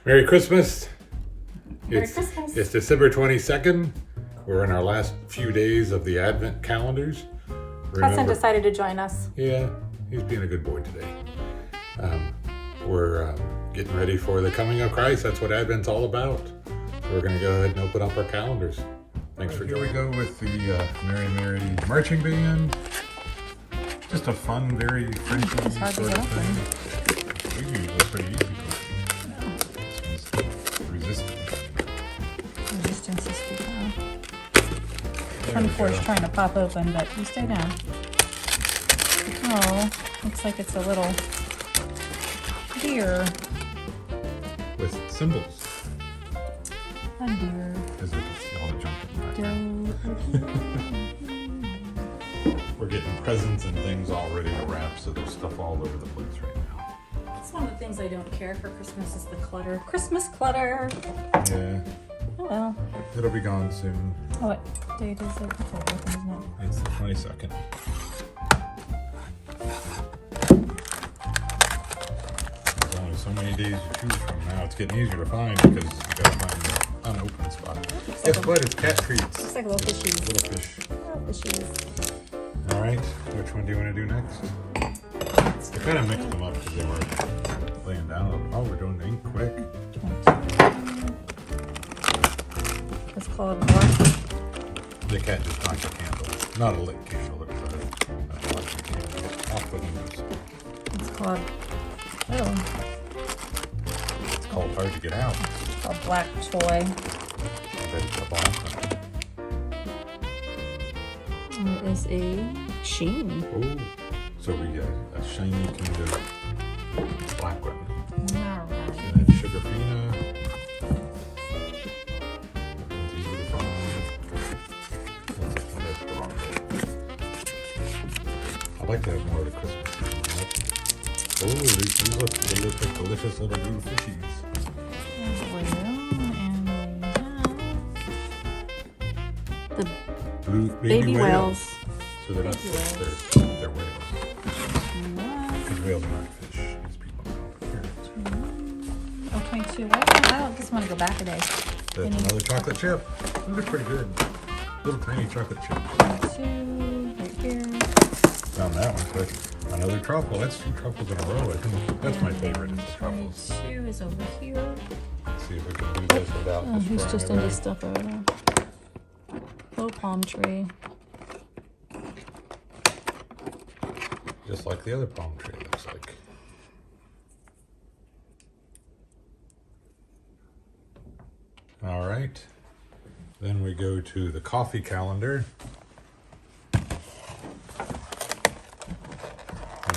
Merry Christmas. Merry Christmas. It's December 22nd. We're in our last few days of the Advent calendars. Hudson decided to join us. Yeah, he's being a good boy today. We're getting ready for the coming of Christ. That's what Advent's all about. So we're going to go ahead and open up our calendars. Thanks for joining. Here we go with the Merry Mary marching band. Just a fun, very Frenchy sort of thing. Usually it's pretty easy. Resistance is too high. 24 is trying to pop open, but you stay down. Oh, looks like it's a little deer. With symbols. A deer. As we can see all the junk in the background. We're getting presents and things all ready to wrap, so there's stuff all over the place right now. That's one of the things I don't care for Christmas is the clutter. Christmas clutter. Yeah. Oh well. It'll be gone soon. Oh, what date is it? It's open, isn't it? It's the 22nd. There's only so many days to choose from now. It's getting easier to find because you gotta find the unopened spot. Guess what? It's cat treats. Looks like little fishies. Little fish. Little fishies. All right. Which one do you want to do next? I kind of mixed them up because they were laying down. Oh, we're doing the ink quick. It's called what? The cat just knocked a candle. Not a lit candle. It was a electric candle. Off the windows. It's called, oh, It's called Hard to Get Out. it's called Black Toy. I bet it's a black one. It is a sheen. Oh, so we got a shiny kind of black one. Alright. And then Sugar Fina. It's easy to find. That's the wrong date. I'd like to have more of the Christmas season. Oh, these look delicious little blue fishies. The Blue baby whales. So they're not Baby whales. they're whales. Because whales are not fish, as people know. Here. Oh, 22. I just want to go back a day. That's another chocolate chip. Those are pretty good. Little tiny chocolate chips. 22, right here. Found that one quick. Another truffle. That's 2 truffles in a row. I think that's my favorite is the truffles. 22 is over here. Let's see if we can do this without Oh, he's just destroying into it. stuff over there. Little palm tree. Just like the other palm tree looks like. All right. Then we go to the coffee calendar. And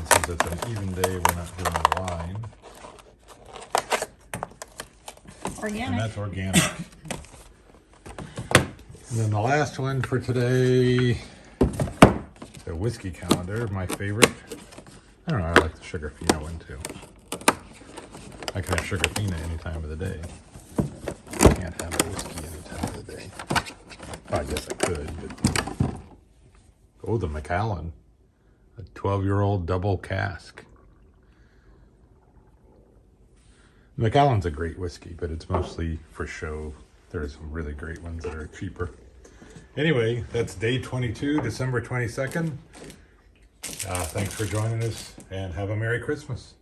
since it's an even day, we're not doing a line. And Organic. that's organic. And then the last one for today, the whiskey calendar, my favorite. I don't know, I like the Sugar Fina one too. I can have Sugar Fina any time of the day. I can't have a whiskey any time of the day. I guess I could, but... Oh, the Macallan. A 12-year-old double cask. Macallan's a great whiskey, but it's mostly for show. There's some really great ones that are cheaper. Anyway, that's day 22, December 22nd. Thanks for joining us, and have a Merry Christmas.